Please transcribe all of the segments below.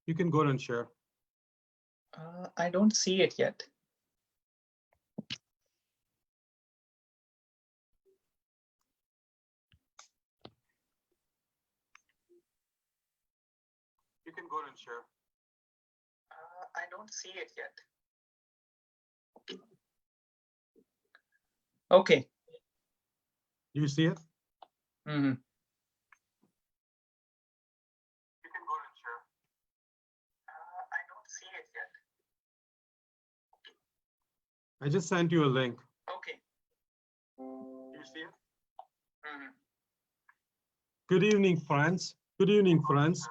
You can go ahead and share. I don't see it yet. You can go ahead and share. I don't see it yet. Okay. Do you see it? Mm-hmm. You can go ahead and share. I don't see it yet. I just sent you a link. Okay. Do you see it? Mm-hmm. Good evening, friends. Good evening, friends.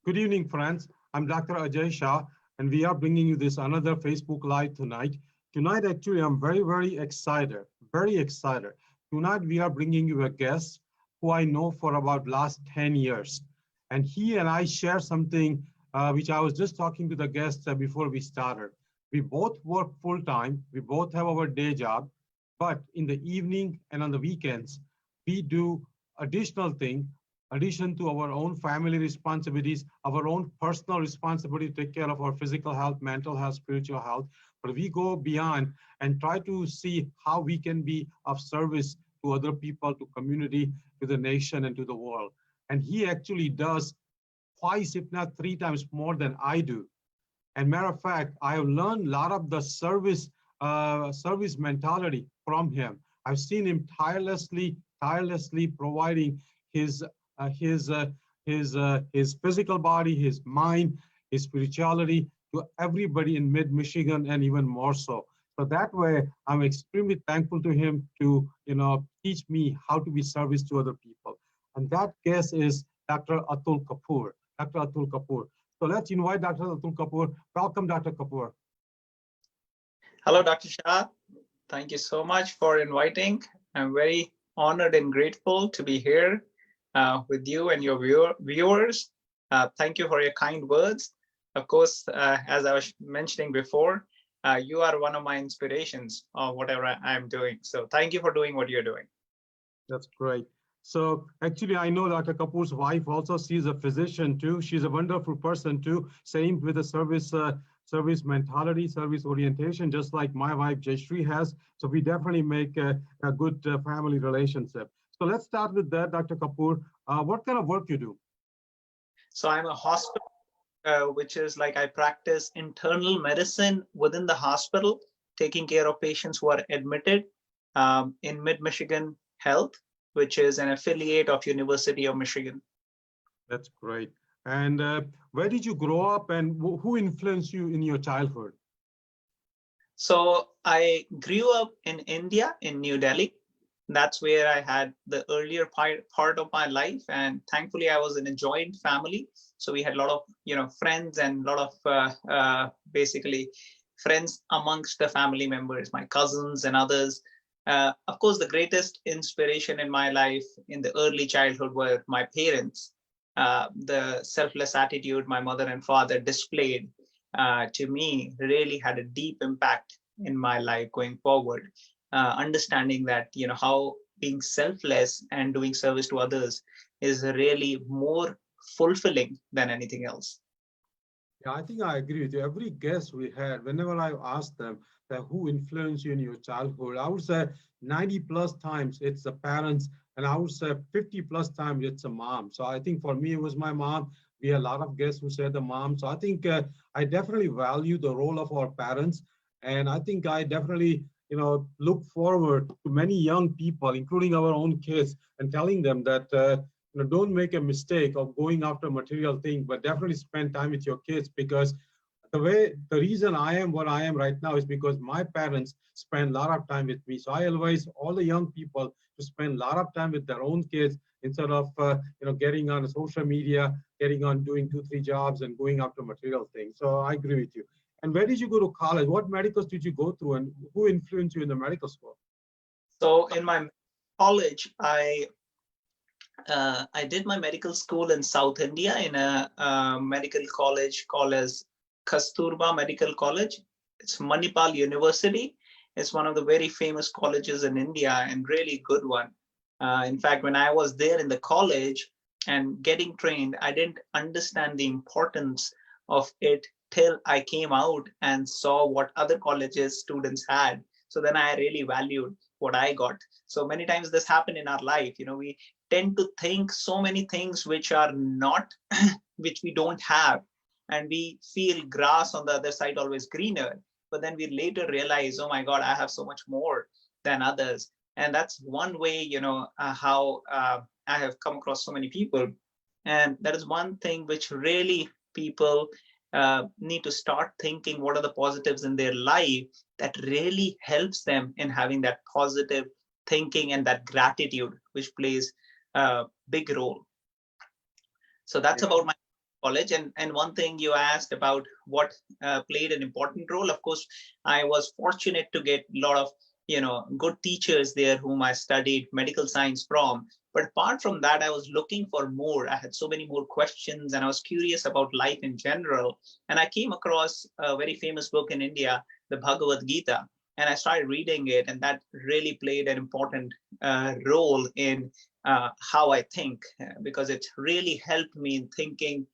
Good evening, friends. I'm Dr. Aajay Shah, and we are bringing you this another Facebook Live tonight. Tonight, actually, I'm very, very excited. Very excited. Tonight, we are bringing you a guest who I know for about last 10 years. And he and I share something which I was just talking to the guests before we started. We both work full time. We both have our day job. But in the evening and on the weekends, we do additional thing, addition to our own family responsibilities, our own personal responsibility to take care of our physical health, mental health, spiritual health. But we go beyond and try to see how we can be of service to other people, to community, to the nation, and to the world. And he actually does twice, if not three times more than I do. And matter of fact, I have learned a lot of the service mentality from him. I've seen him tirelessly providing his physical body, his mind, his spirituality to everybody in mid-Michigan and even more so. So that way, I'm extremely thankful to him to teach me how to be service to other people. And that guest is Dr. Atul Kapoor. Dr. Atul Kapoor. So let's invite Dr. Atul Kapoor. Welcome, Dr. Kapoor. Hello, Dr. Shah. Thank you so much for inviting. I'm very honored and grateful to be here with you and your viewers. Thank you for your kind words. Of course, as I was mentioning before, you are one of my inspirations of whatever I'm doing. So thank you for doing what you're doing. That's great. So actually, I know Dr. Kapoor's wife also, she's a physician too. She's a wonderful person too. Same with the service mentality, service orientation, just like my wife Jayshree has. So we definitely make a good family relationship. So let's start with that, Dr. Kapoor. What kind of work you do? So I'm a hospital, which is like I practice internal medicine within the hospital, taking care of patients who are admitted in Mid-Michigan Health, which is an affiliate of University of Michigan. That's great. And where did you grow up, and who influenced you in your childhood? So I grew up in India, in New Delhi. That's where I had the earlier part of my life, and thankfully I was in a joint family. So we had a lot of friends and a lot of basically friends amongst the family members, my cousins and others. Of course, the greatest inspiration in my life in the early childhood were my parents. The selfless attitude my mother and father displayed to me really had a deep impact in my life going forward. Understanding that how being selfless and doing service to others is really more fulfilling than anything else. Yeah, I think I agree with you. Every guest we had, whenever I asked them that who influenced you in your childhood, I would say 90 plus times it's the parents, and I would say 50 plus times it's a mom. So I think for me, it was my mom. We had a lot of guests who said the mom. So I think I definitely value the role of our parents. And I think I definitely, look forward to many young people, including our own kids, and telling them that don't make a mistake of going after material things, but definitely spend time with your kids, because the reason I am what I am right now is because my parents spend a lot of time with me. So I advise all the young people to spend a lot of time with their own kids instead of getting on social media, getting on doing 2-3 jobs and going after material things. So I agree with you. And where did you go to college? What medicals did you go through, and who influenced you in the medical school? So in my college, I did my medical school in South India in a medical college called as Kasturba Medical College. It's Manipal University. It's one of the very famous colleges in India and really good one. In fact, when I was there in the college and getting trained, I didn't understand the importance of it till I came out and saw what other colleges students had. So then I really valued what I got. So many times this happened in our life. We tend to think so many things which are not, which we don't have. And we feel grass on the other side always greener. But then we later realize, oh my God, I have so much more than others. And that's one way, how I have come across so many people. And that is one thing which really people need to start thinking, what are the positives in their life that really helps them in having that positive thinking and that gratitude, which plays a big role. So that's about my college. And one thing you asked about what played an important role. Of course, I was fortunate to get a lot of good teachers there whom I studied medical science from. But apart from that, I was looking for more. I had so many more questions, and I was curious about life in general. And I came across a very famous book in India, the Bhagwad Gita, and I started reading it, and that really played an important role in how I think, because it really helped me in thinking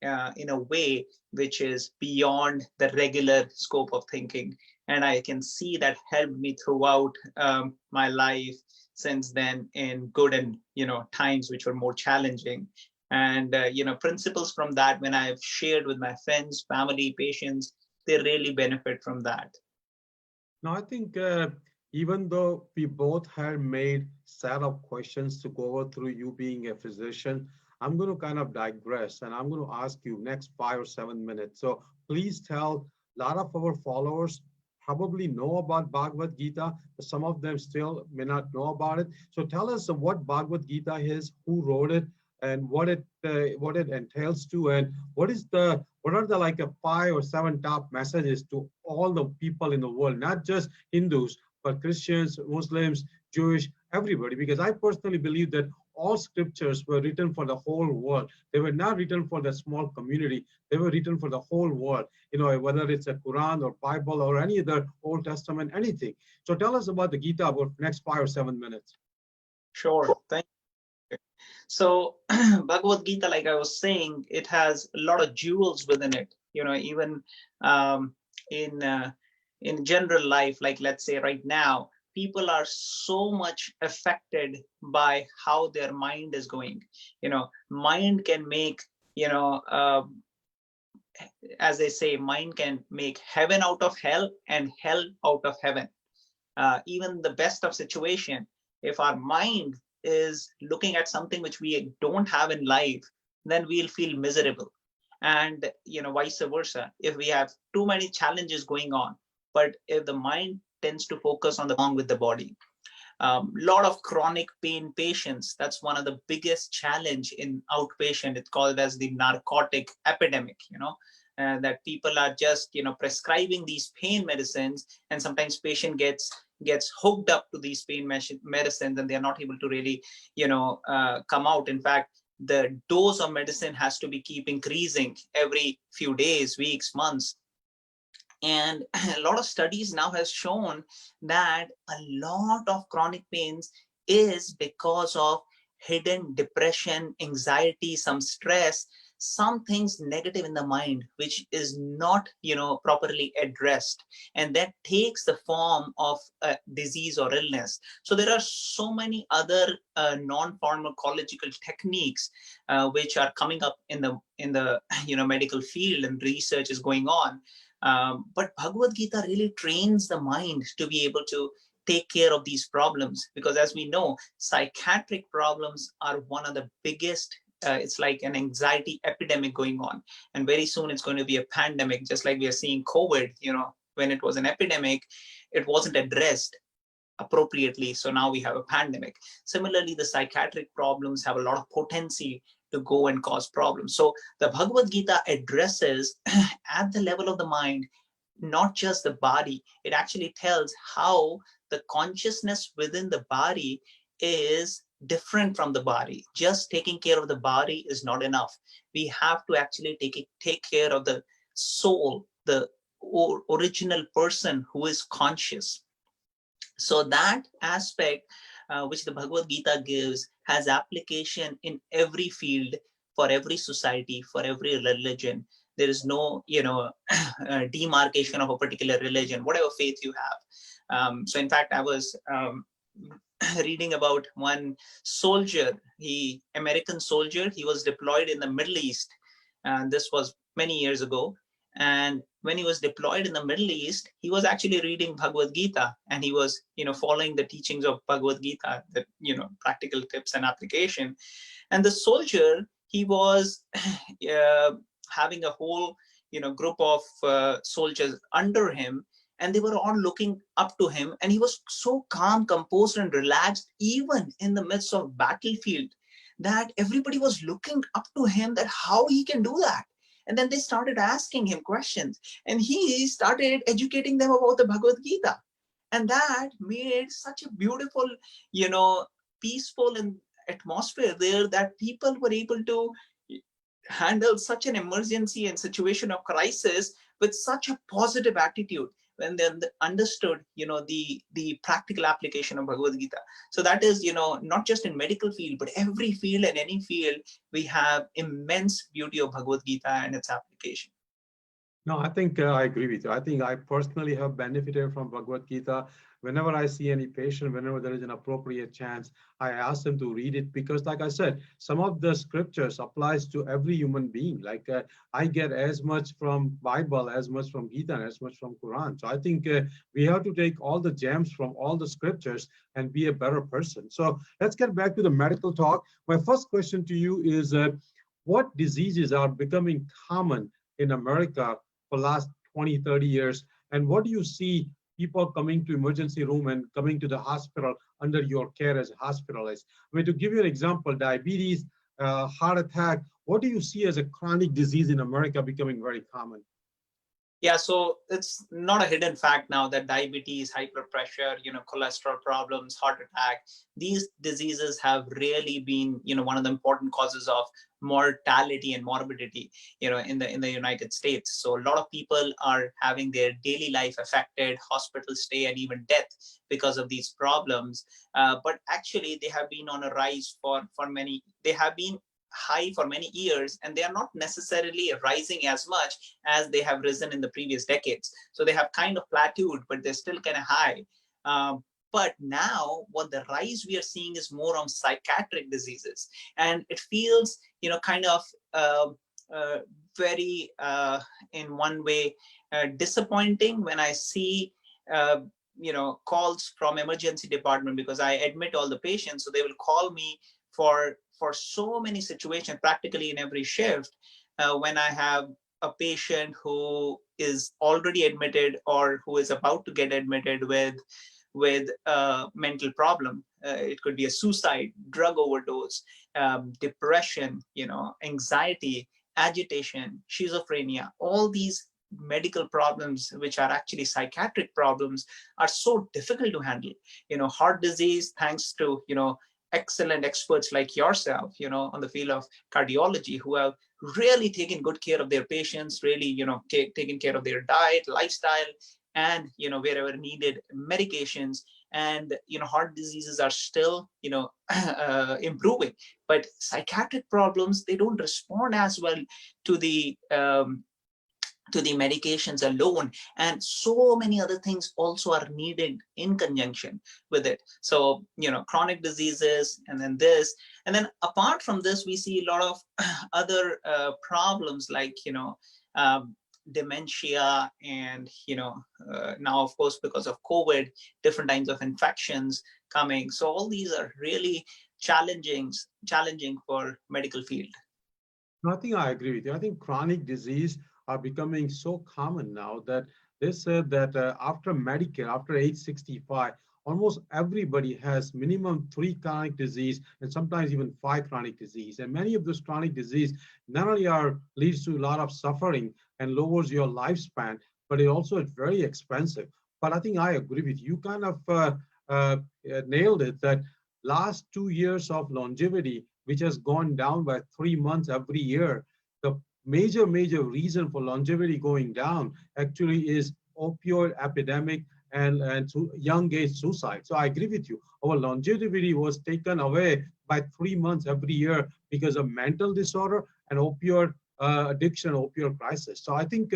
in a way which is beyond the regular scope of thinking. And I can see that helped me throughout my life since then, in good and times which were more challenging. And principles from that, when I've shared with my friends, family, patients, they really benefit from that. Now, I think even though we both had made set of questions to go over through you being a physician, I'm going to kind of digress and I'm going to ask you next 5 or 7 minutes. So please tell a lot of our followers probably know about Bhagwad Gita, but some of them still may not know about it. So tell us what Bhagwad Gita is, who wrote it, and what it entails to, and what are the like a 5 or 7 top messages to all the people in the world, not just Hindus, but Christians, Muslims, Jewish, everybody. Because I personally believe that all scriptures were written for the whole world. They were not written for the small community. They were written for the whole world. Whether it's a Quran or Bible or any other Old Testament, anything. So tell us about the Gita about next 5 or 7 minutes. Sure. Thank you. So Bhagavad Gita, like I was saying, it has a lot of jewels within it. Even um, in general life, like let's say right now, people are so much affected by how their mind is going. Mind can make, as they say, mind can make heaven out of hell and hell out of heaven. Even the best of situation, if our mind is looking at something which we don't have in life, then we'll feel miserable. And vice versa, if we have too many challenges going on, but if the mind tends to focus on the wrong with the body, lot of chronic pain patients, that's one of the biggest challenge in outpatient. It's called as the narcotic epidemic, that people are just prescribing these pain medicines, and sometimes patient gets hooked up to these pain medicines, and they're not able to really come out. In fact, the dose of medicine has to be keep increasing every few days, weeks, months. And a lot of studies now has shown that a lot of chronic pains is because of hidden depression, anxiety, some stress, some things negative in the mind, which is not, properly addressed. And that takes the form of a disease or illness. So there are so many other non-pharmacological techniques which are coming up in the medical field, and research is going on. But Bhagavad Gita really trains the mind to be able to take care of these problems, because as we know, psychiatric problems are one of the biggest. It's like an anxiety epidemic going on, and very soon it's going to be a pandemic, just like we are seeing COVID. When it was an epidemic, it wasn't addressed appropriately, so now we have a pandemic. Similarly, the psychiatric problems have a lot of potency to go and cause problems. So the Bhagavad Gita addresses at the level of the mind, not just the body. It actually tells how the consciousness within the body is different from the body. Just taking care of the body is not enough. We have to actually take care of the soul, the original person who is conscious. So that aspect which the Bhagwad Gita gives, has application in every field, for every society, for every religion. There is no, demarcation of a particular religion, whatever faith you have. So in fact, I was reading about one soldier, American soldier. He was deployed in the Middle East, and this was many years ago. And when he was deployed in the Middle East, he was actually reading Bhagwad Gita, and he was, following the teachings of Bhagwad Gita, the, practical tips and application. And the soldier, he was having a whole, group of soldiers under him, and they were all looking up to him, and he was so calm, composed, and relaxed, even in the midst of battlefield, that everybody was looking up to him, that how he can do that. And then they started asking him questions, and he started educating them about the Bhagavad Gita. And that made such a beautiful, peaceful and atmosphere there, that people were able to handle such an emergency and situation of crisis with such a positive attitude, when they understood, the practical application of Bhagavad Gita. So that is, not just in medical field, but every field and any field, we have immense beauty of Bhagavad Gita and its application. No, I think I agree with you. I think I personally have benefited from Bhagavad Gita. Whenever I see any patient, whenever there is an appropriate chance, I ask them to read it, because like I said, some of the scriptures applies to every human being. Like I get as much from Bible, as much from Gita, and as much from Quran. So I think we have to take all the gems from all the scriptures and be a better person. So let's get back to the medical talk. My first question to you is, what diseases are becoming common in America for last 20, 30 years? And what do you see people coming to emergency room and coming to the hospital under your care as hospitalized? I mean, to give you an example, diabetes, heart attack, what do you see as a chronic disease in America becoming very common? Yeah, so it's not a hidden fact now that diabetes, hyperpressure, cholesterol problems, heart attack, these diseases have really been, one of the important causes of mortality and morbidity, in the United States. So a lot of people are having their daily life affected, hospital stay, and even death because of these problems. But actually, they have been on a rise for many. They have been high for many years, and they are not necessarily rising as much as they have risen in the previous decades. So they have kind of plateaued, but they're still kind of high. But now what the rise we are seeing is more on psychiatric diseases. And it feels, kind of very, in one way, disappointing when I see, calls from emergency department, because I admit all the patients. So they will call me for so many situations, practically in every shift, when I have a patient who is already admitted or who is about to get admitted with a mental problem. It could be a suicide, drug overdose, depression, anxiety, agitation, schizophrenia. All these medical problems, which are actually psychiatric problems, are so difficult to handle. Heart disease, thanks to excellent experts like yourself, on the field of cardiology, who have really taken good care of their patients, really, taken care of their diet, lifestyle, and, wherever needed, medications. And, heart diseases are still, improving. But psychiatric problems, they don't respond as well to the medications alone, and so many other things also are needed in conjunction with it. So chronic diseases, and then this, and then apart from this, we see a lot of other problems, like dementia, and now, of course, because of COVID, different kinds of infections coming. So all these are really challenging for medical field. No, I think I agree with you. I think chronic disease are becoming so common now that they said that after Medicare, after age 65, almost everybody has minimum 3 chronic disease, and sometimes even 5 chronic disease. And many of those chronic disease not only leads to a lot of suffering and lowers your lifespan, but it also is very expensive. But I think I agree with you. You kind of nailed it, that last 2 years of longevity, which has gone down by 3 months every year, the major reason for longevity going down actually is opioid epidemic and young age suicide. So I agree with you. Our longevity was taken away by 3 months every year because of mental disorder and opioid addiction, opioid crisis. So I think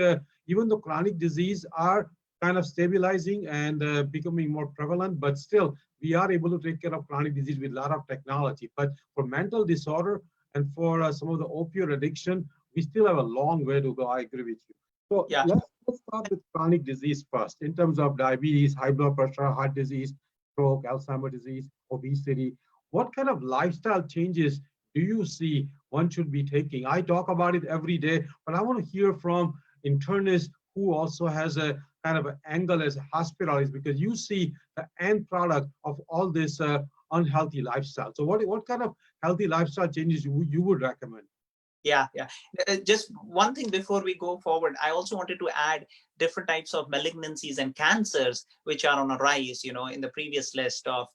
even the chronic disease are kind of stabilizing and becoming more prevalent, but still we are able to take care of chronic disease with a lot of technology. But for mental disorder and for some of the opioid addiction, we still have a long way to go. I agree with you. So Yeah. let's start with chronic disease first in terms of diabetes, high blood pressure, heart disease, stroke, Alzheimer's disease, obesity. What kind of lifestyle changes do you see one should be taking? I talk about it every day, but I want to hear from internists who also has a kind of an angle as a hospitalist, because you see the end product of all this unhealthy lifestyle. So what kind of healthy lifestyle changes you would recommend? Yeah, yeah. Just one thing before we go forward, I also wanted to add different types of malignancies and cancers which are on a rise, in the previous list of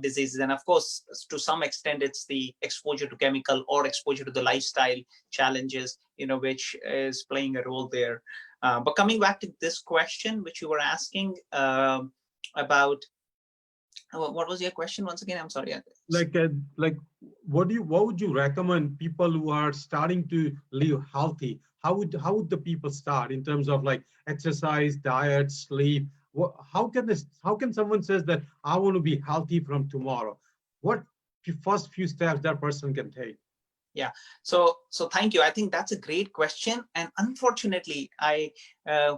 diseases. And of course, to some extent, it's the exposure to chemical or exposure to the lifestyle challenges, which is playing a role there. But coming back to this question, which you were asking about, what was your question once again? I'm sorry. Like what would you recommend people who are starting to live healthy? How would the people start in terms of like exercise, diet, sleep? How can someone says that I want to be healthy from tomorrow? What first few steps that person can take? Yeah. So thank you. I think that's a great question. And unfortunately, I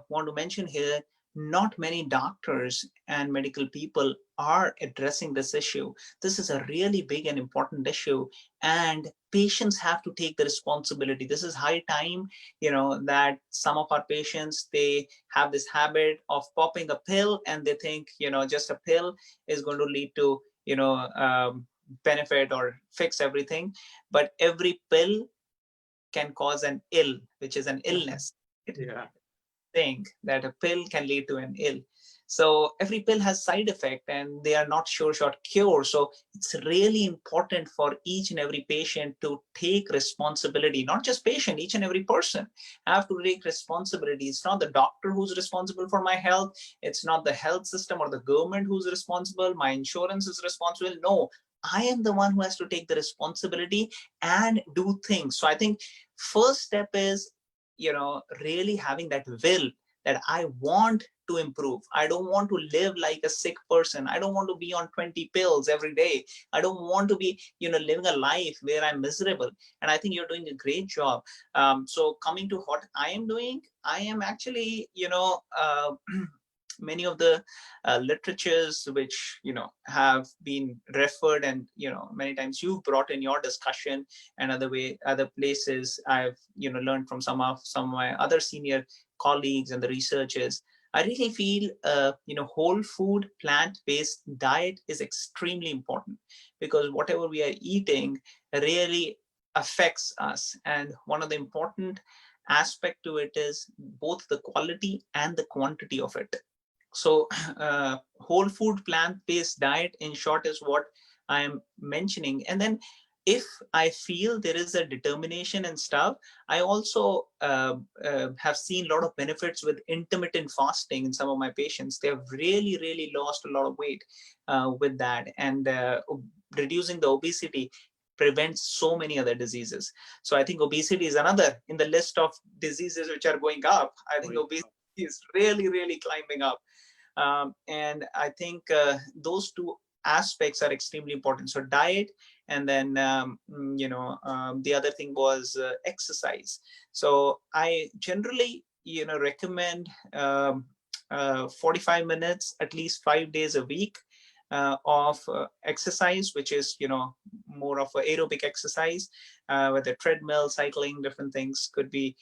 want to mention here, not many doctors and medical people are addressing this issue. This is a really big and important issue, and patients have to take the responsibility. This is high time, that some of our patients, they have this habit of popping a pill and they think, just a pill is going to lead to, benefit or fix everything. But every pill can cause an ill, which is an illness. Yeah. Think that a pill can lead to an ill. So every pill has side effect and they are not sure shot cure. So it's really important for each and every patient to take responsibility, not just patient, each and every person have to take responsibility. It's not the doctor who's responsible for my health. It's not the health system or the government who's responsible. My insurance is responsible. No, I am the one who has to take the responsibility and do things. So I think first step is, really having that will that I want to improve. I don't want to live like a sick person. I don't want to be on 20 pills every day. I don't want to be, living a life where I'm miserable. And I think you're doing a great job. So coming to what I am doing, I am actually, many of the literatures which have been referred, and many times you've brought in your discussion, and other places I've learned from some of my other senior colleagues and the researchers. I really feel whole food plant-based diet is extremely important, because whatever we are eating really affects us, and one of the important aspect to it is both the quality and the quantity of it. So whole food plant-based diet in short is what I am mentioning. And then if I feel there is a determination and stuff, I also have seen a lot of benefits with intermittent fasting in some of my patients. They have really, really lost a lot of weight with that, and reducing the obesity prevents so many other diseases. So I think obesity is another in the list of diseases which are going up. I think obesity is really, really climbing up. And I think those two aspects are extremely important. So diet, and then the other thing was exercise. So I generally recommend 45 minutes at least 5 days a week of exercise, which is more of an aerobic exercise, whether treadmill, cycling, different things could be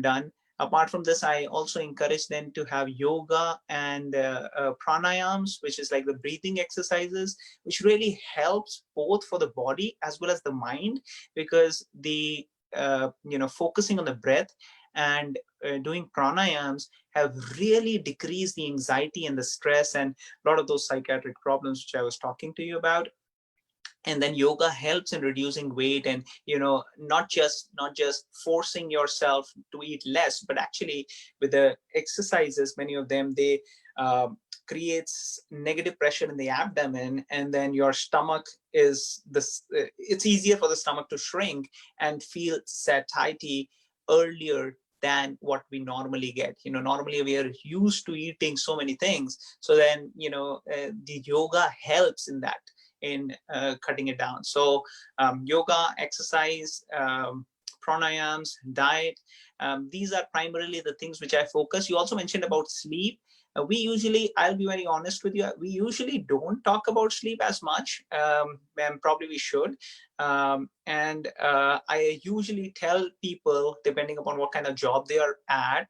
done. Apart from this, I also encourage them to have yoga and pranayams, which is like the breathing exercises, which really helps both for the body as well as the mind, because the focusing on the breath and doing pranayams have really decreased the anxiety and the stress and a lot of those psychiatric problems which I was talking to you about. And then yoga helps in reducing weight, and not just forcing yourself to eat less, but actually with the exercises, many of them, they creates negative pressure in the abdomen, and then your stomach is this it's easier for the stomach to shrink and feel satiety earlier than what we normally get. Normally we are used to eating so many things, so then the yoga helps in that, in cutting it down. So yoga, exercise, pranayams, diet, these are primarily the things which I focus. You also mentioned about sleep. We usually, I'll be very honest with you, we usually don't talk about sleep as much, and probably we should. And I usually tell people, depending upon what kind of job they are at,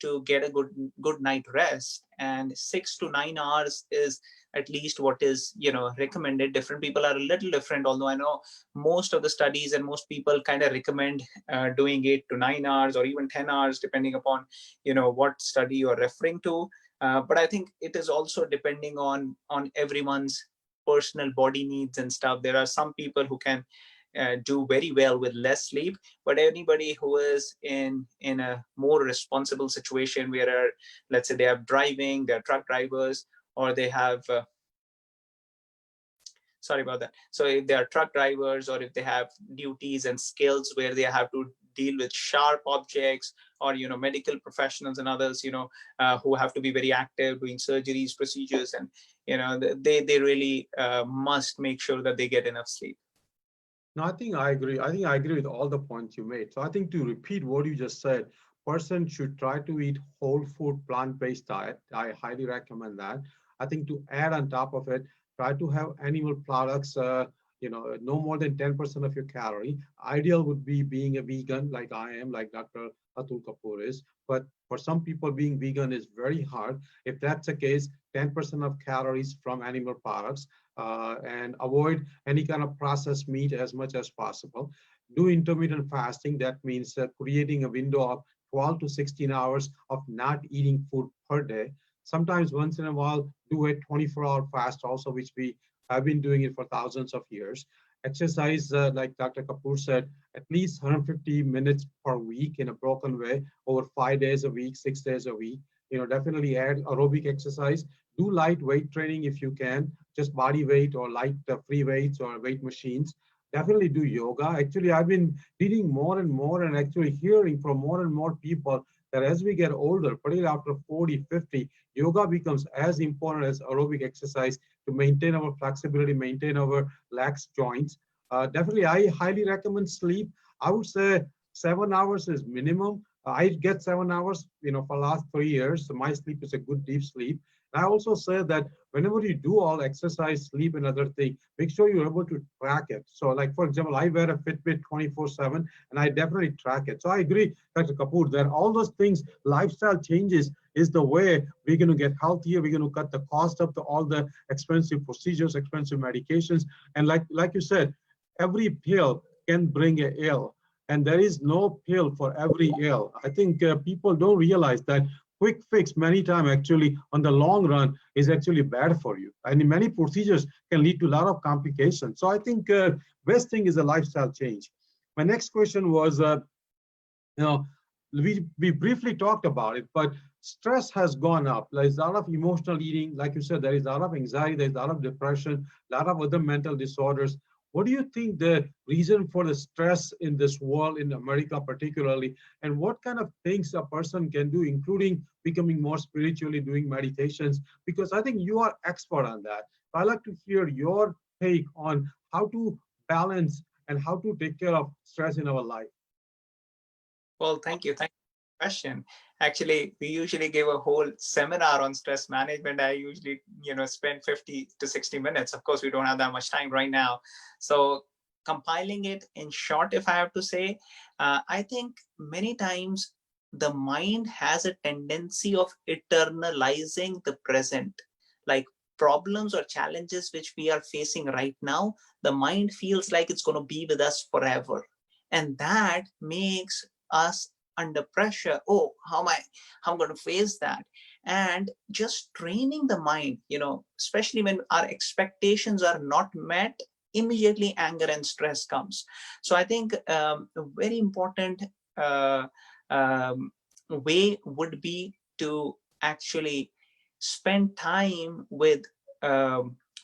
to get a good night rest, and 6 to 9 hours is at least what is recommended. Different people are a little different, although I know most of the studies and most people kind of recommend doing 8 to 9 hours or even 10 hours, depending upon what study you're referring to. But I think it is also depending on everyone's personal body needs and stuff. There are some people who can do very well with less sleep, but anybody who is in a more responsible situation, where let's say they are driving, they're truck drivers, or they have sorry about that. So if they are truck drivers, or if they have duties and skills where they have to deal with sharp objects, or medical professionals and others, who have to be very active doing surgeries, procedures, and they really must make sure that they get enough sleep. No, I think I agree. I think I agree with all the points you made. So I think, to repeat what you just said, person should try to eat whole food, plant-based diet. I highly recommend that. I think to add on top of it, try to have animal products, no more than 10% of your calorie. Ideal would be being a vegan, like I am, like Dr. Atul Kapoor is. But for some people, being vegan is very hard. If that's the case, 10% of calories from animal products, and avoid any kind of processed meat as much as possible. Do intermittent fasting. That means creating a window of 12 to 16 hours of not eating food per day. Sometimes once in a while, do a 24-hour fast also, which we have been doing it for thousands of years. Exercise, like Dr. Kapoor said, at least 150 minutes per week in a broken way, over 5 days a week, 6 days a week. Definitely add aerobic exercise. Do light weight training if you can, just body weight or light free weights or weight machines. Definitely do yoga. Actually, I've been reading more and more, and actually hearing from more and more people that as we get older, particularly after 40, 50, yoga becomes as important as aerobic exercise to maintain our flexibility, maintain our lax joints. Definitely, I highly recommend sleep. I would say 7 hours is minimum. I get 7 hours, for the last 3 years. So my sleep is a good deep sleep. And I also say that whenever you do all exercise, sleep, and other things, make sure you're able to track it. So, like, for example, I wear a Fitbit 24/7, and I definitely track it. So I agree, Dr. Kapoor, that all those things, lifestyle changes, is the way we're going to get healthier. We're going to cut the cost of all the expensive procedures, expensive medications. And like you said, every pill can bring a ill, and there is no pill for every ill. I think people don't realize that quick fix many times actually on the long run is actually bad for you. And many procedures can lead to a lot of complications. So I think best thing is a lifestyle change. My next question was, you know, we briefly talked about it, but stress has gone up. There's a lot of emotional eating. Like you said, there is a lot of anxiety, there's a lot of depression, a lot of other mental disorders. What do you think the reason for the stress in this world, in America particularly, and what kind of things a person can do, including becoming more spiritually, doing meditations? Because I think you are expert on that. So I'd like to hear your take on how to balance and how to take care of stress in our life. Well, thank you. Thank you for the question. Actually, we usually give a whole seminar on stress management. I usually, spend 50 to 60 minutes. Of course, we don't have that much time right now. So compiling it in short, if I have to say, I think many times the mind has a tendency of eternalizing the present. Like problems or challenges which we are facing right now, the mind feels like it's going to be with us forever. And that makes us under pressure. Oh, how I'm going to face that. And just training the mind, especially when our expectations are not met, immediately anger and stress comes. So I think a very important way would be to actually spend time with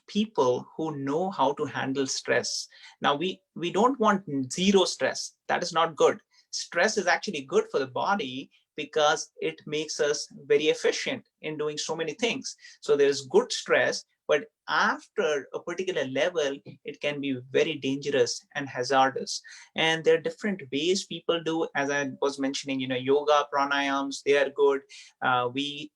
people who know how to handle stress. Now, we don't want zero stress. That is not good. Stress is actually good for the body because it makes us very efficient in doing so many things. So there's good stress, but after a particular level, it can be very dangerous and hazardous. And there are different ways people do, as I was mentioning, yoga, pranayams, they are good. We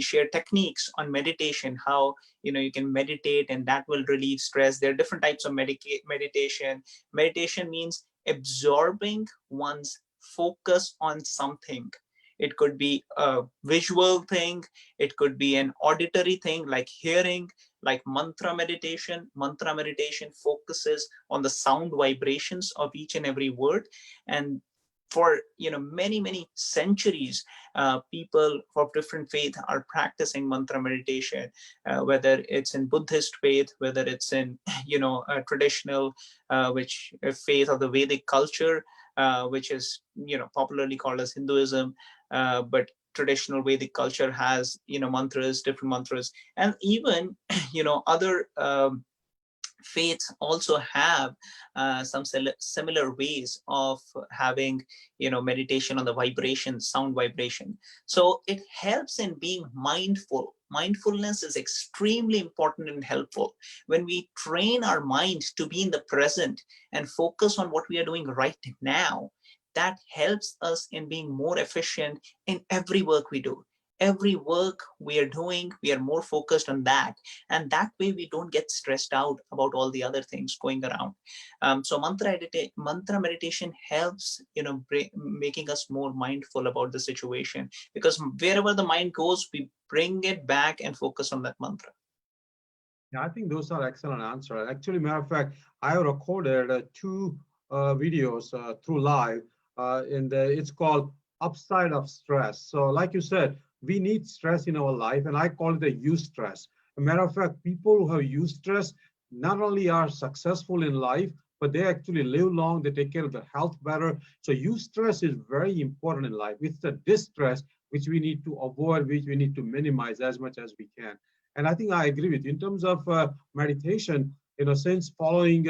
share techniques on meditation, how you can meditate and that will relieve stress. There are different types of meditation. Meditation means absorbing one's focus on something. It could be a visual thing, it could be an auditory thing like hearing, like mantra meditation. Mantra meditation focuses on the sound vibrations of each and every word. And for many centuries, people of different faith are practicing mantra meditation, whether it's in Buddhist faith, whether it's in traditional which faith of the Vedic culture, which is popularly called as Hinduism, but traditional Vedic culture has mantras, different mantras. And even other faiths also have some similar ways of having meditation on the vibration, sound vibration. So it helps in being mindful. Mindfulness is extremely important and helpful. When we train our mind to be in the present and focus on what we are doing right now, that helps us in being more efficient in every work we do. Every work we are doing, we are more focused on that. And that way we don't get stressed out about all the other things going around. So mantra meditation helps, making us more mindful about the situation, because wherever the mind goes, we bring it back and focus on that mantra. Yeah, I think those are excellent answers. Actually, matter of fact, I have recorded two videos through live, and it's called Upside of Stress. So like you said, we need stress in our life, and I call it the eustress. A matter of fact, people who have eustress not only are successful in life, but they actually live long, they take care of their health better. So eustress is very important in life. It's the distress which we need to avoid, which we need to minimize as much as we can. And I think I agree with you in terms of meditation. Since following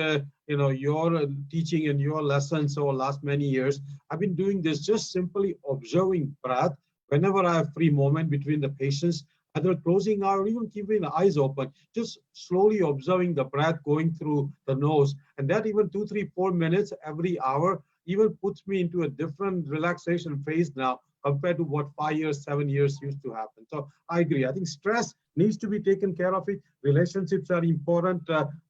your teaching and your lessons over the last many years, I've been doing this, just simply observing breath whenever I have free moment between the patients, either closing or even keeping the eyes open, just slowly observing the breath going through the nose. And that even 2, 3, 4 minutes every hour even puts me into a different relaxation phase now compared to what 5 years, 7 years used to happen. So I agree. I think stress needs to be taken care of. It. Relationships are important.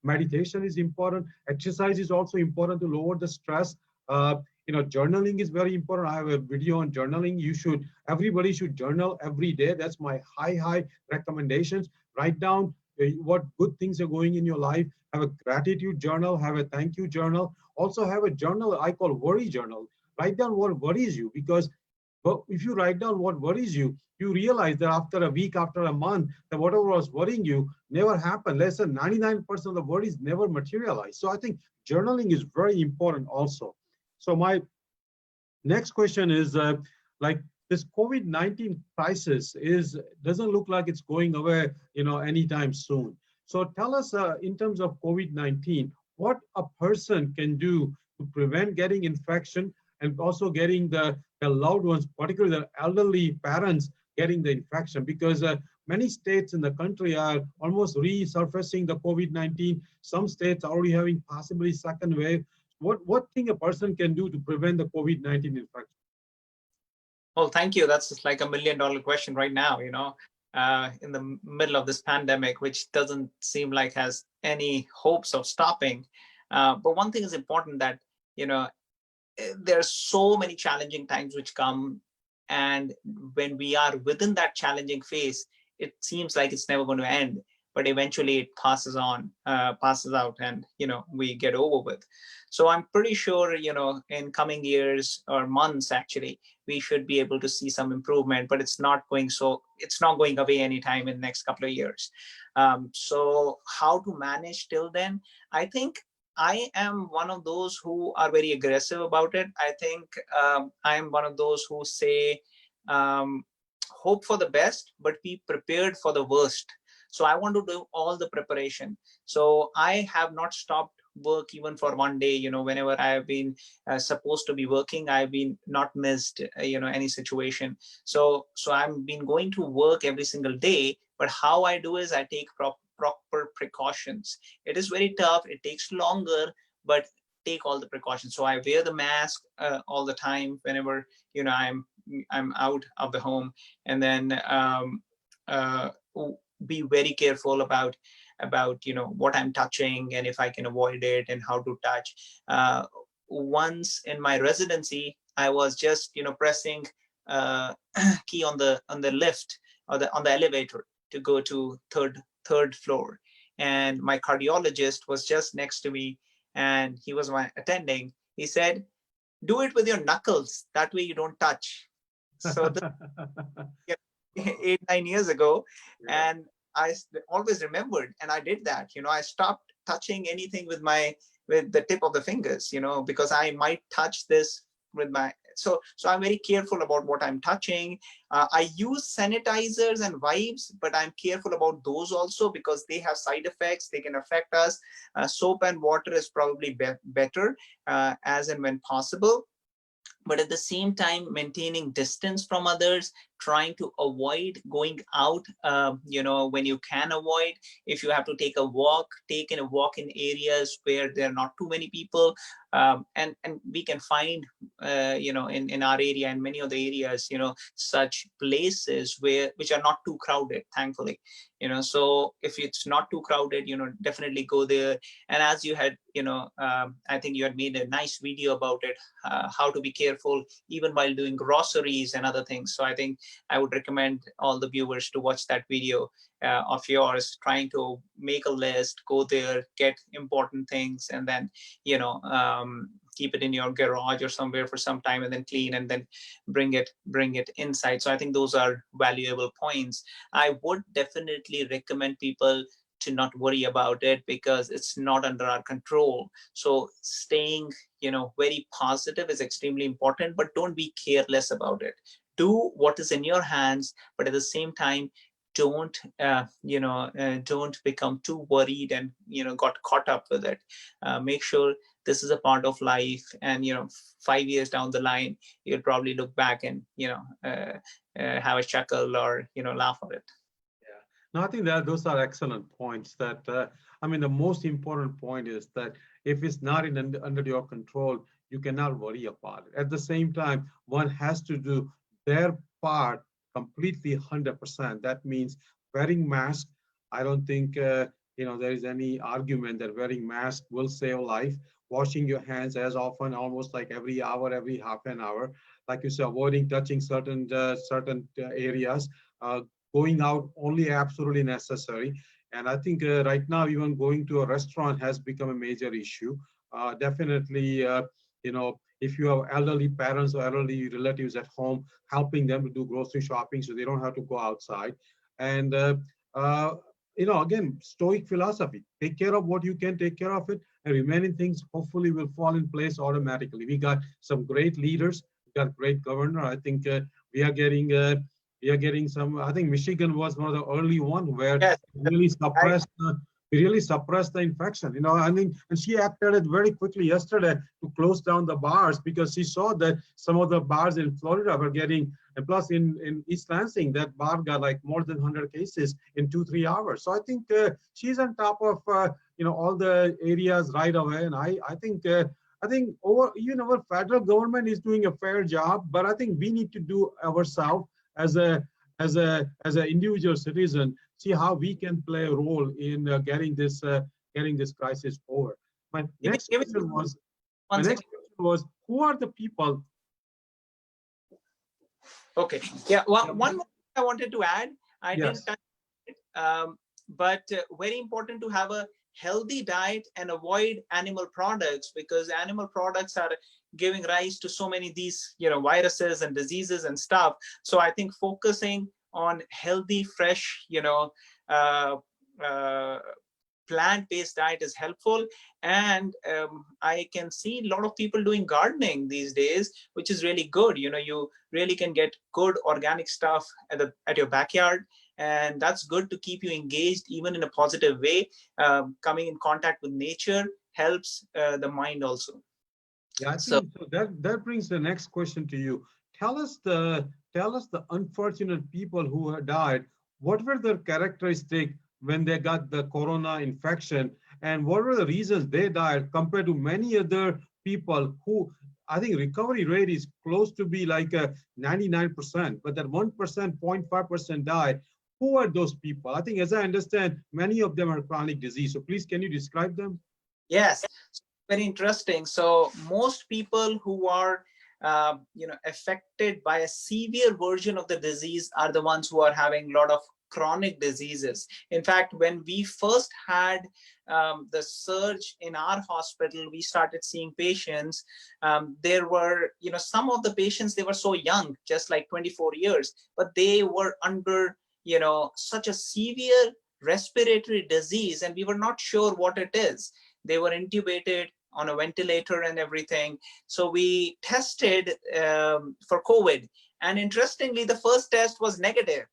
Meditation is important. Exercise is also important to lower the stress. Journaling is very important. I have a video on journaling. Everybody should journal every day. That's my high recommendations. Write down what good things are going in your life. Have a gratitude journal. Have a thank you journal. Also have a journal I call worry journal. Write down what worries you, because if you write down what worries you, you realize that after a week, after a month, that whatever was worrying you never happened. Less than 99% of the worries never materialize. So I think journaling is very important also. So my next question is like this COVID-19 crisis doesn't look like it's going away, anytime soon. So tell us in terms of COVID-19, what a person can do to prevent getting infection and also getting the loved ones, particularly the elderly parents, getting the infection, because many states in the country are almost resurfacing the COVID-19. Some states are already having possibly second wave. What thing a person can do to prevent the COVID-19 infection? Well, thank you. That's just like $1 million question right now, in the middle of this pandemic, which doesn't seem like has any hopes of stopping. But one thing is important, that, there's so many challenging times which come, and when we are within that challenging phase, it seems like it's never going to end. but eventually it passes out, and we get over with. So I'm pretty sure in coming years or months, actually, we should be able to see some improvement, but it's not going away anytime in the next couple of years. So how to manage till then? I think I am one of those who are very aggressive about it. I think I am one of those who say, hope for the best, but be prepared for the worst. So I want to do all the preparation. So I have not stopped work even for one day. Whenever I have been supposed to be working, I've been not missed any situation. So I've been going to work every single day, but how I do is I take proper precautions. It is very tough, it takes longer, but take all the precautions. So I wear the mask all the time whenever I'm out of the home, and then uh, be very careful about what I'm touching, and if I can avoid it, and how to touch. Once in my residency, I was just pressing key on the lift, or on the elevator, to go to third floor, and my cardiologist was just next to me, and he was my attending. He said, do it with your knuckles, that way you don't touch. So this 8-9 years ago, yeah. And I always remembered, and I did that. I stopped touching anything with the tip of the fingers, because I might touch this with my. So I'm very careful about what I'm touching. I use sanitizers and wipes, but I'm careful about those also, because they have side effects. They can affect us. Soap and water is probably better as and when possible. But at the same time, maintaining distance from others, trying to avoid going out, when you can avoid. If you have to take a walk, take a walk in areas where there are not too many people. And we can find, in our area and many other areas, such places which are not too crowded, thankfully. So if it's not too crowded, definitely go there. And as you had, I think you had made a nice video about it, how to be careful even while doing groceries and other things. So I think I would recommend all the viewers to watch that video of yours, trying to make a list, go there, get important things, and then keep it in your garage or somewhere for some time, and then clean, and then bring it inside. So I think those are valuable points. I would definitely recommend people to not worry about it, because it's not under our control. So staying very positive is extremely important, but don't be careless about it. Do what is in your hands, but at the same time, don't don't become too worried and got caught up with it. Make sure this is a part of life, and 5 years down the line, you'll probably look back and have a chuckle or laugh at it. Yeah. No, I think that those are excellent points. That I mean, the most important point is that if it's not under your control, you cannot worry about it. At the same time, one has to do their part completely 100%. That means wearing mask. I don't think there is any argument that wearing mask will save life. Washing your hands as often, almost like every hour, every half an hour, like you said, avoiding touching certain areas. Going out only absolutely necessary. And I think right now, even going to a restaurant has become a major issue. Definitely, if you have elderly parents or elderly relatives at home, helping them to do grocery shopping so they don't have to go outside. And, uh, again, stoic philosophy, take care of what you can take care of it, and remaining things hopefully will fall in place automatically. We got some great leaders, we got great governor. I think we are getting some. I think Michigan was one of the early one where Yes, really I, suppressed really suppressed the infection. I mean, and she acted it very quickly yesterday to close down the bars, because she saw that some of the bars in Florida were getting, and plus in East Lansing, that bar got like more than 100 cases in 2-3 hours. So I think she's on top of all the areas right away, and I think. I think our federal government is doing a fair job, but I think we need to do ourselves as an individual citizen, see how we can play a role in getting this crisis over. My next give me question was one second. who are the people? Okay, yeah. Well, one more thing I wanted to add. I didn't Yes. touch it. but very important to have a healthy diet and avoid animal products, because animal products are giving rise to so many these viruses and diseases and stuff. So I think focusing on healthy, fresh, uh, uh, plant-based diet is helpful. And I can see a lot of people doing gardening these days, which is really good. You really can get good organic stuff at your backyard, and that's good to keep you engaged even in a positive way. Coming in contact with nature helps the mind also. Yeah, I So think so that brings the next question to you. Tell us the unfortunate people who have died. What were their characteristics when they got the corona infection, and what were the reasons they died compared to many other people who I think recovery rate is close to be like 99%, but that 1%, 0.5% died. Who are those people? I think, as I understand, many of them are chronic disease. So please, can you describe them? yes, very interesting. So most people who are affected by a severe version of the disease are the ones who are having a lot of chronic diseases. In fact, when we first had the surge in our hospital, we started seeing patients. There were, some of the patients, they were so young, just like 24 years, but they were under, such a severe respiratory disease, and we were not sure what it is. They were intubated on a ventilator and everything. So we tested for COVID. And interestingly, the first test was negative.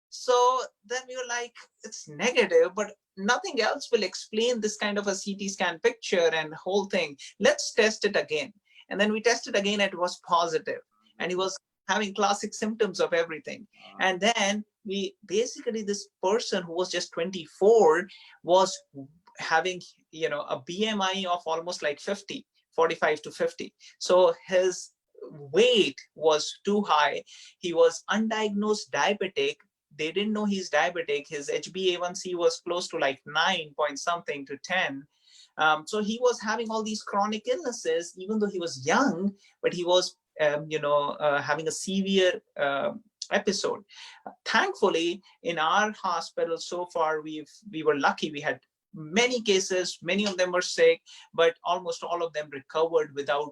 So then we were like, it's negative, but nothing else will explain this kind of a CT scan picture and whole thing. Let's test it again. And then we tested again, and it was positive. And he was having classic symptoms of everything. And then we basically, this person who was just 24 was having a BMI of almost like 50, 45 to 50. So his weight was too high. He was undiagnosed diabetic. They didn't know he's diabetic. His HbA1c was close to like 9 point something to 10. So he was having all these chronic illnesses, even though he was young, but he was having a severe episode. Thankfully, in our hospital so far, we were lucky. We had many cases, many of them were sick, but almost all of them recovered without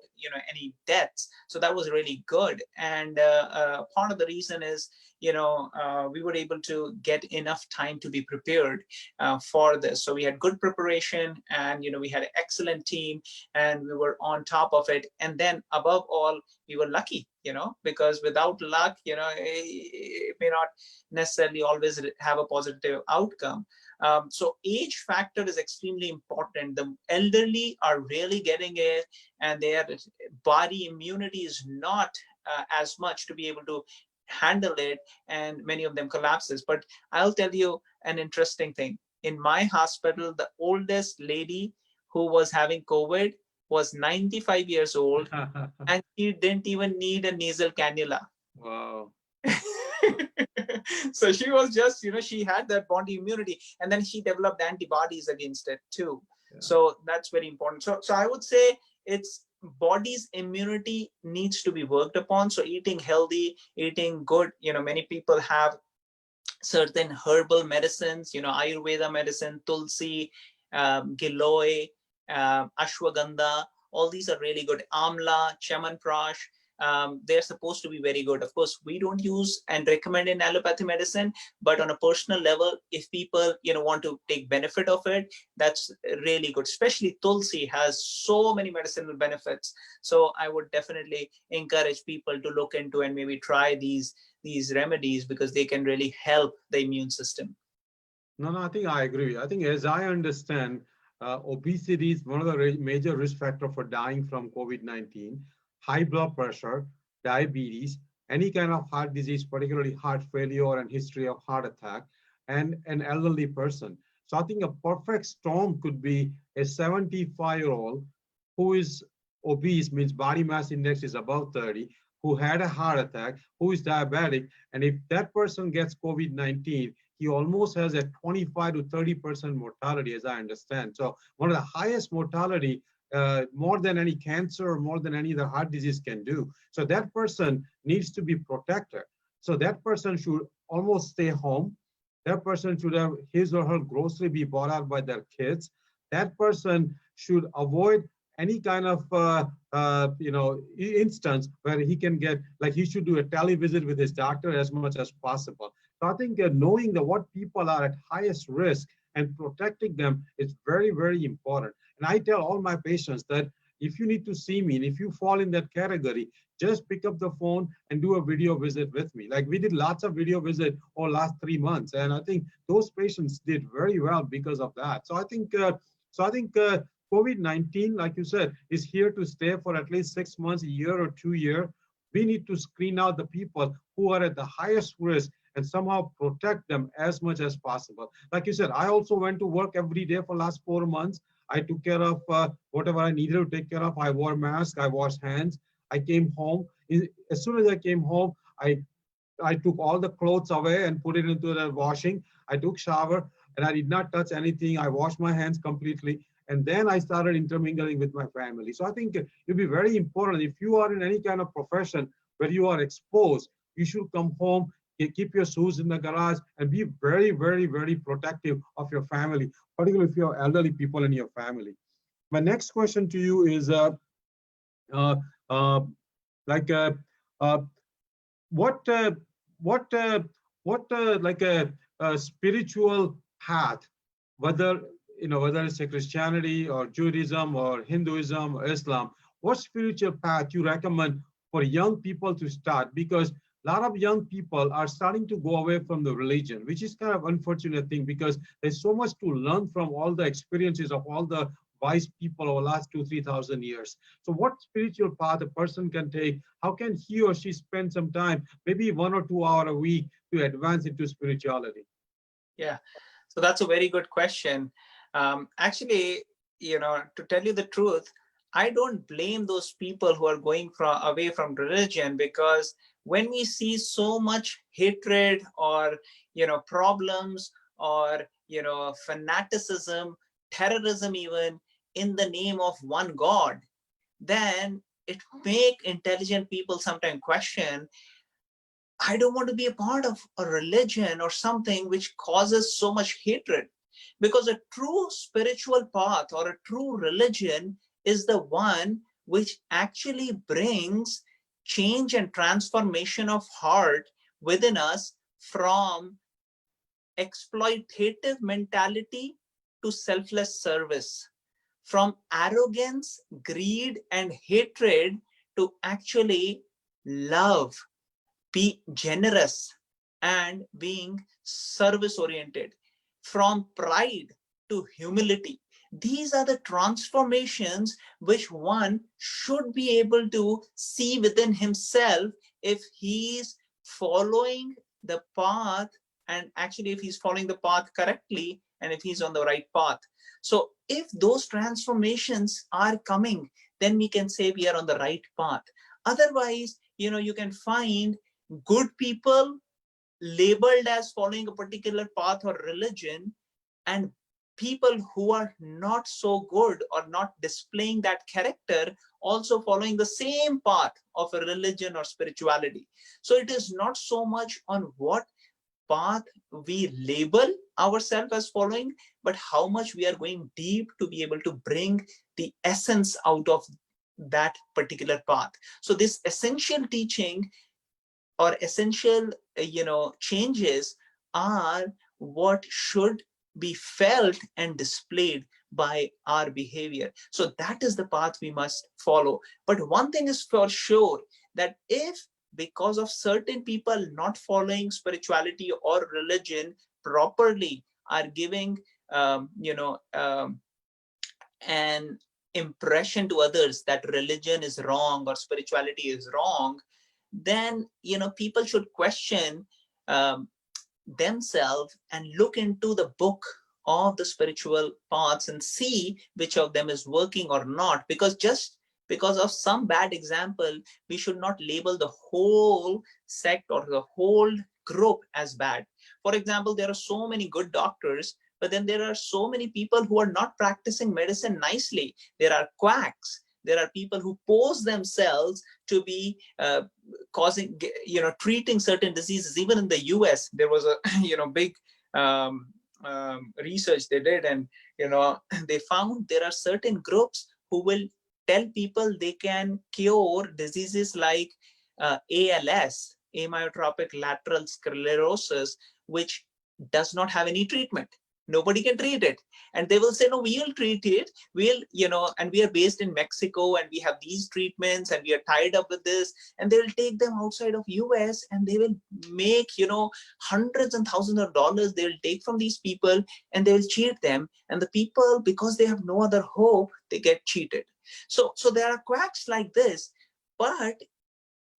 any deaths. So that was really good. And part of the reason is we were able to get enough time to be prepared for this. So we had good preparation, and we had an excellent team, and we were on top of it. And then above all, we were lucky, because without luck, it may not necessarily always have a positive outcome. So age factor is extremely important. The elderly are really getting it, and their body immunity is not as much to be able to handle it, and many of them collapses. But I'll tell you an interesting thing. In my hospital, the oldest lady who was having COVID was 95 years old, and she didn't even need a nasal cannula. Wow. So she was just, she had that body immunity, and then she developed antibodies against it too. Yeah. So that's very important. So I would say it's body's immunity needs to be worked upon. So eating healthy, eating good, many people have certain herbal medicines, Ayurveda medicine, tulsi, giloy, ashwagandha. All these are really good. Amla, chamanprash. They're supposed to be very good. Of course, we don't use and recommend in allopathy medicine, but on a personal level, if people want to take benefit of it, that's really good. Especially tulsi has so many medicinal benefits. So I would definitely encourage people to look into and maybe try these remedies, because they can really help the immune system. No, I think I agree. I think, as I understand, obesity is one of the major risk factors for dying from COVID-19. High blood pressure, diabetes, any kind of heart disease, particularly heart failure and history of heart attack, and an elderly person. So I think a perfect storm could be a 75-year-old who is obese, means body mass index is above 30, who had a heart attack, who is diabetic, and if that person gets COVID-19, he almost has a 25 to 30% mortality, as I understand. So one of the highest mortality, more than any cancer, more than any other heart disease can do. So that person needs to be protected. So that person should almost stay home, That person should have his or her grocery be bought out by their kids. That person should avoid any kind of instance where he can get, like, he should do a televisit with his doctor as much as possible. So I think knowing that what people are at highest risk and protecting them is very, very important. And I tell all my patients that if you need to see me and if you fall in that category, just pick up the phone and do a video visit with me. Like, we did lots of video visit over last 3 months, and I think those patients did very well because of that. So I think COVID-19, like you said, is here to stay for at least 6 months, a year or 2 years. We need to screen out the people who are at the highest risk and somehow protect them as much as possible. Like you said, I also went to work every day for last 4 months. I took care of whatever I needed to take care of. I wore mask, I washed hands. I came home. As soon as I came home, I took all the clothes away and put it into the washing. I took shower and I did not touch anything. I washed my hands completely. And then I started intermingling with my family. So I think it'll be very important if you are in any kind of profession where you are exposed, you should come home, keep your shoes in the garage, and be very, very, very protective of your family, particularly if you have elderly people in your family. My next question to you is uh, uh, like uh, what what like a spiritual path, whether whether it's a Christianity or Judaism or Hinduism or Islam, what spiritual path you recommend for young people to start? Because a lot of young people are starting to go away from the religion, which is kind of unfortunate thing, because there's so much to learn from all the experiences of all the wise people over the last 2,000 to 3,000 years. So what spiritual path a person can take? How can he or she spend some time, maybe 1 or 2 hours a week, to advance into spirituality? Yeah, so that's a very good question. Actually, to tell you the truth, I don't blame those people who are going away from religion, because when we see so much hatred or problems or fanaticism, terrorism, even in the name of one God, then it make intelligent people sometimes question, I don't want to be a part of a religion or something which causes so much hatred. Because a true spiritual path or a true religion is the one which actually brings change and transformation of heart within us, from exploitative mentality to selfless service, from arrogance, greed, and hatred to actually love, be generous, and being service oriented, from pride to humility. These are the transformations which one should be able to see within himself if he's following the path, and actually if he's following the path correctly and if he's on the right path. So if those transformations are coming, then we can say we are on the right path. Otherwise, you can find good people labeled as following a particular path or religion, and people who are not so good or not displaying that character also following the same path of a religion or spirituality. So it is not so much on what path we label ourselves as following, but how much we are going deep to be able to bring the essence out of that particular path. So this essential teaching or essential changes are what should be felt and displayed by our behavior. So that is the path we must follow. But one thing is for sure, that if because of certain people not following spirituality or religion properly are giving an impression to others that religion is wrong or spirituality is wrong, then people should question themselves and look into the book of the spiritual paths and see which of them is working or not. Because just because of some bad example, we should not label the whole sect or the whole group as bad. For example, there are so many good doctors, but then there are so many people who are not practicing medicine nicely. There are quacks. There are people who pose themselves to be treating certain diseases. Even in the US, there was a big research they did, and they found there are certain groups who will tell people they can cure diseases like ALS, amyotrophic lateral sclerosis, which does not have any treatment. Nobody can treat it, and they will say, no, we'll treat it, we'll, and we are based in Mexico, and we have these treatments, and we are tied up with this, and they will take them outside of US, and they will make hundreds and thousands of dollars they will take from these people, and they will cheat them, and the people, because they have no other hope, they get cheated. So there are quacks like this, but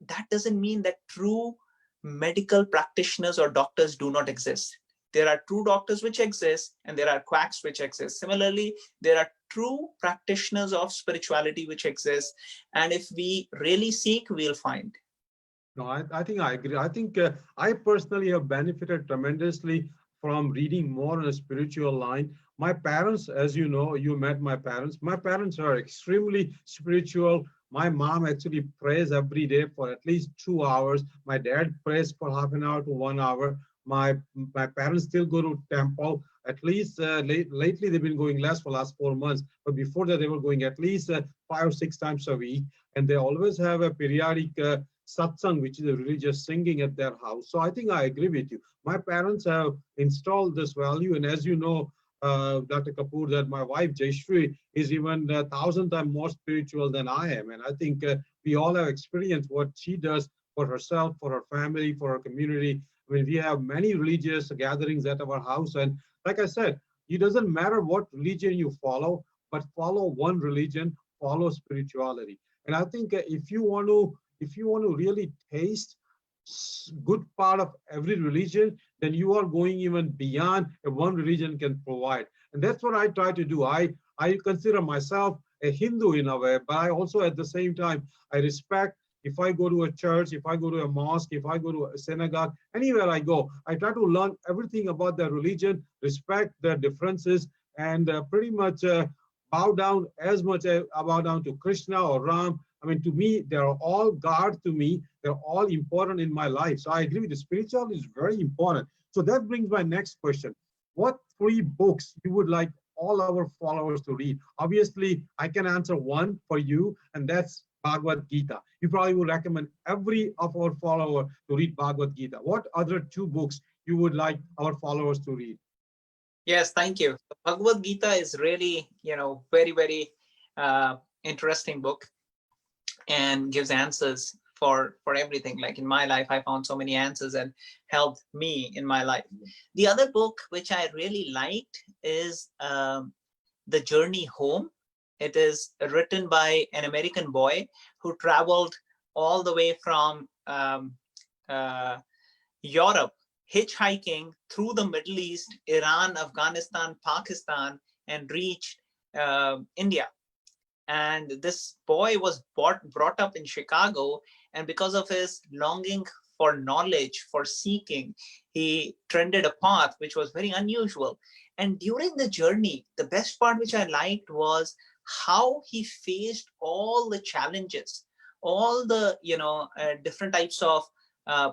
that doesn't mean that true medical practitioners or doctors do not exist. There are true doctors which exist, and there are quacks which exist. Similarly, there are true practitioners of spirituality which exist, and if we really seek, we'll find. No, I think I agree. I think I personally have benefited tremendously from reading more on a spiritual line. My parents, as you know, you met my parents. My parents are extremely spiritual. My mom actually prays every day for at least 2 hours. My dad prays for half an hour to 1 hour. My parents still go to temple. At least lately they've been going less for the last 4 months, but before that they were going at least 5 or 6 times a week, and they always have a periodic satsang, which is a religious singing at their house. So I think I agree with you. My parents have installed this value, and as you know, Dr. Kapoor, that my wife Jaishri is even 1,000 times more spiritual than I am, and I think we all have experienced what she does for herself, for her family, for her community. I mean, we have many religious gatherings at our house, and like I said, it doesn't matter what religion you follow, but follow one religion, follow spirituality. And I think if you want to really taste good part of every religion, then you are going even beyond one religion can provide. And that's what I try to do. I consider myself a Hindu in a way, but I also at the same time, I respect if I go to a church, if I go to a mosque, if I go to a synagogue, anywhere I go, I try to learn everything about their religion, respect their differences, and pretty much bow down as much as I bow down to Krishna or Ram. I mean, to me, they're all God to me. They're all important in my life. So I agree with you. Spirituality is very important. So that brings my next question. What 3 books you would like all our followers to read? Obviously, I can answer one for you, and that's Bhagwad Gita. You probably would recommend every of our follower to read Bhagwad Gita. What other 2 books you would like our followers to read? Yes, thank you. Bhagwad Gita is really, very, very interesting book, and gives answers for everything. Like in my life, I found so many answers and helped me in my life. The other book which I really liked is The Journey Home. It is written by an American boy who traveled all the way from Europe, hitchhiking through the Middle East, Iran, Afghanistan, Pakistan, and reached India. And this boy was brought up in Chicago, and because of his longing for knowledge, for seeking, he trended a path which was very unusual. And during the journey, the best part which I liked was how he faced all the challenges, all the different types of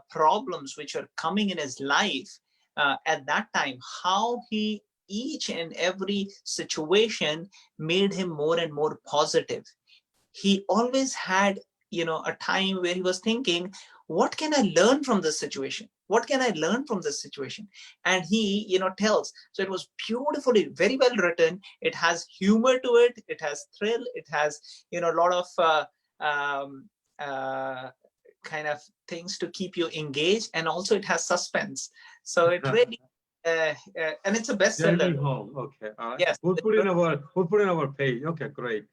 problems which are coming in his life at that time, how he each and every situation made him more and more positive. He always had a time where he was thinking, what can I learn from this situation? What can I learn from this situation? And he tells. So it was beautifully, very well written. It has humor to it, it has thrill, it has a lot of kind of things to keep you engaged, and also it has suspense. So it really and it's a bestseller. Journey Home. Okay. All right. Yes. We'll put in our page. Okay, great.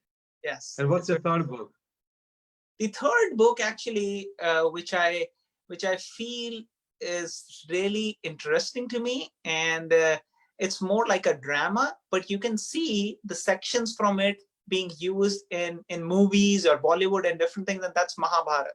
Yes. And what's the third book? The third book, actually, which I feel is really interesting to me, and it's more like a drama, but you can see the sections from it being used in movies or Bollywood and different things, and that's Mahabharata.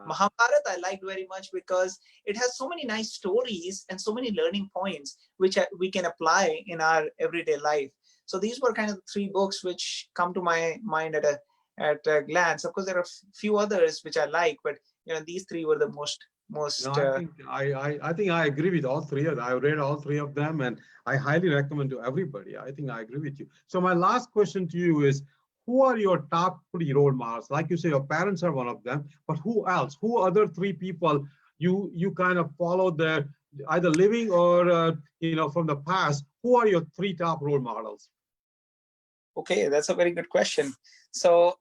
Mahabharata I liked very much because it has so many nice stories and so many learning points which we can apply in our everyday life. So these were kind of the 3 books which come to my mind at a glance. Of course, there are a few others which I like, but these 3 were the most No, most. I think I agree with all three of them. I read all three of them, and I highly recommend to everybody. I think I agree with you. So my last question to you is, who are your top three role models? Like you say, your parents are one of them, but who else? Who other three people you kind of follow their either living or from the past? Who are your three top role models? Okay, that's a very good question. So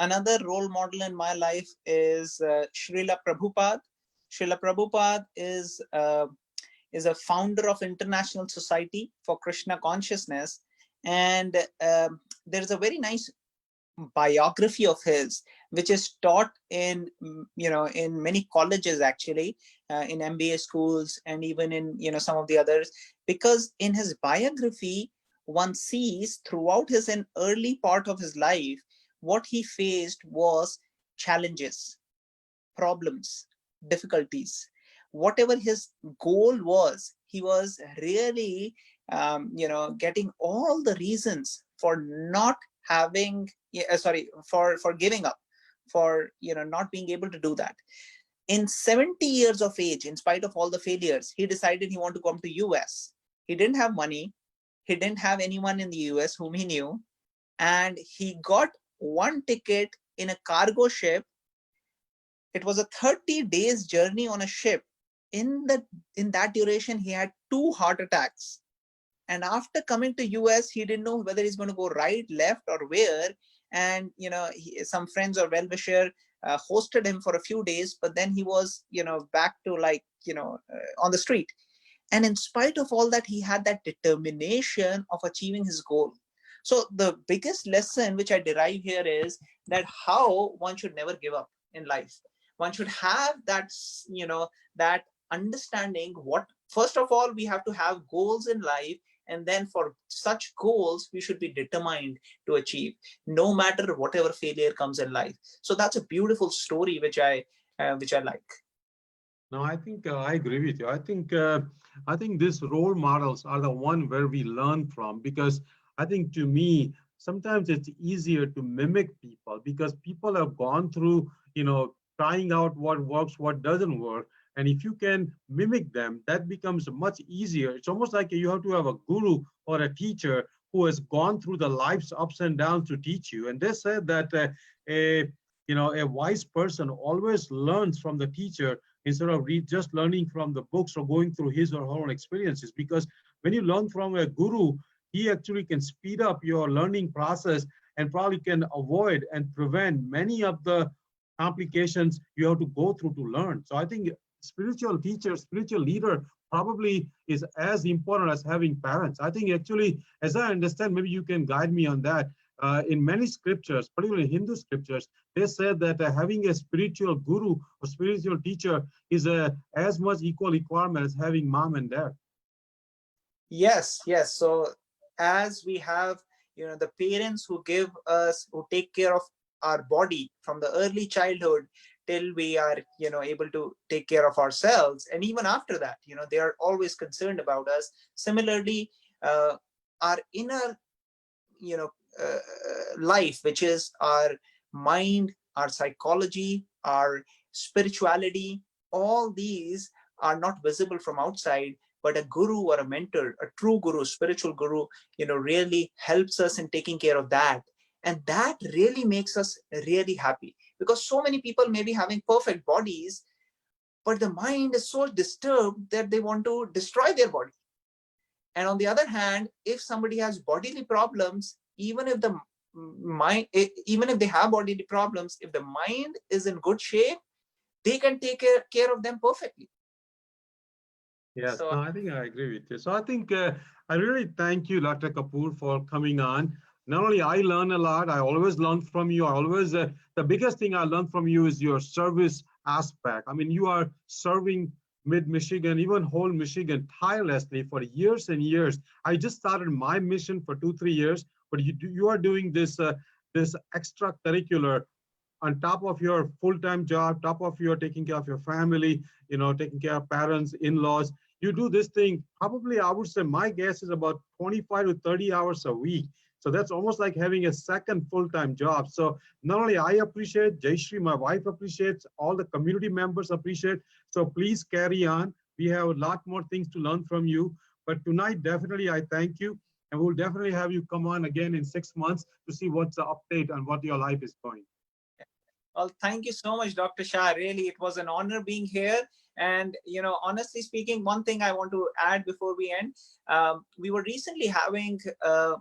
another role model in my life is Srila Prabhupada. Srila Prabhupada is a founder of International Society for Krishna Consciousness, and there's a very nice biography of his which is taught in in many colleges, actually, in MBA schools, and even in some of the others, because in his biography one sees throughout his an early part of his life what he faced was challenges, problems, difficulties. Whatever his goal was, he was really getting all the reasons for not having for giving up, for not being able to do that. In 70 years of age, in spite of all the failures, he decided he wanted to come to US. He didn't have money, he didn't have anyone in the US whom he knew, and he got one ticket in a cargo ship. It was a 30 days journey on a ship. In that duration, he had 2 heart attacks. And after coming to US, he didn't know whether he's going to go right, left, or where. And some friends or well-wisher hosted him for a few days, but then he was back to on the street. And in spite of all that, he had that determination of achieving his goal. So the biggest lesson which I derive here is that how one should never give up in life. One should have that understanding. What, first of all, we have to have goals in life, and then for such goals we should be determined to achieve, no matter whatever failure comes in life. So that's a beautiful story which I like. No, I think I agree with you. I think these role models are the one where we learn from, because I think, to me, sometimes it's easier to mimic people because people have gone through, trying out what works, what doesn't work. And if you can mimic them, that becomes much easier. It's almost like you have to have a guru or a teacher who has gone through the life's ups and downs to teach you. And they said that a wise person always learns from the teacher instead of just learning from the books or going through his or her own experiences. Because when you learn from a guru, he actually can speed up your learning process and probably can avoid and prevent many of the complications you have to go through to learn. So I think spiritual teacher, spiritual leader probably is as important as having parents. I think actually, as I understand, maybe you can guide me on that. In many scriptures, particularly Hindu scriptures, they said that having a spiritual guru or spiritual teacher is as much equal requirement as having mom and dad. Yes, yes. So as we have, the parents who give us, who take care of our body from the early childhood till we are, able to take care of ourselves. And even after that, they are always concerned about us. Similarly, our inner, you know, life, which is our mind, our psychology, our spirituality, all these are not visible from outside, but a guru or a mentor, a true guru, spiritual guru, really helps us in taking care of that. And that really makes us really happy, because so many people may be having perfect bodies, but the mind is so disturbed that they want to destroy their body. And on the other hand, if somebody has bodily problems, even if the mind, even if they have bodily problems, if the mind is in good shape, they can take care of them perfectly. Yes, So no, I think I agree with you. So I think I really thank you, Dr. Kapoor, for coming on. Not only I learn a lot, I always learn from you. I always, the biggest thing I learned from you is your service aspect. I mean, you are serving mid-Michigan, even whole Michigan, tirelessly for years and years. I just started my mission for 2, 3 years, but you are doing this extracurricular on top of your full-time job, top of your taking care of your family, taking care of parents, in-laws. You do this thing probably, I would say, my guess is about 25 to 30 hours a week. So that's almost like having a second full-time job. So not only I appreciate, Jayashree, my wife appreciates, all the community members appreciate. So please carry on. We have a lot more things to learn from you. But tonight, definitely, I thank you. And we'll definitely have you come on again in 6 months to see what's the update on what your life is going. Well, thank you so much, Dr. Shah. Really, it was an honor being here. And, honestly speaking, one thing I want to add before we end, we were recently having a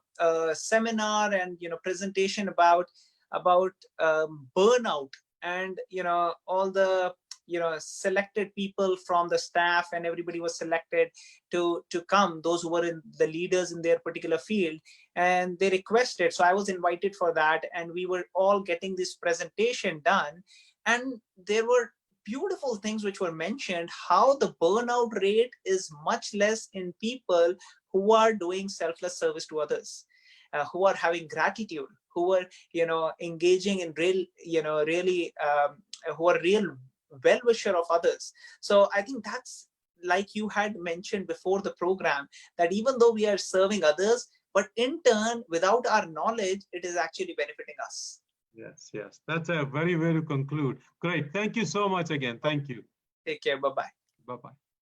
seminar and, presentation about burnout, and, all the, selected people from the staff, and everybody was selected to come, those who were in the leaders in their particular field, and they requested. So I was invited for that, and we were all getting this presentation done. And there were beautiful things which were mentioned, how the burnout rate is much less in people who are doing selfless service to others, who are having gratitude, who are, engaging in real, really, who are real well-wisher of others. So I think that's, like you had mentioned before the program, that even though we are serving others, but in turn, without our knowledge, it is actually benefiting us. Yes, yes. That's a very way to conclude. Great. Thank you so much again. Thank you. Take care. Bye-bye. Bye-bye.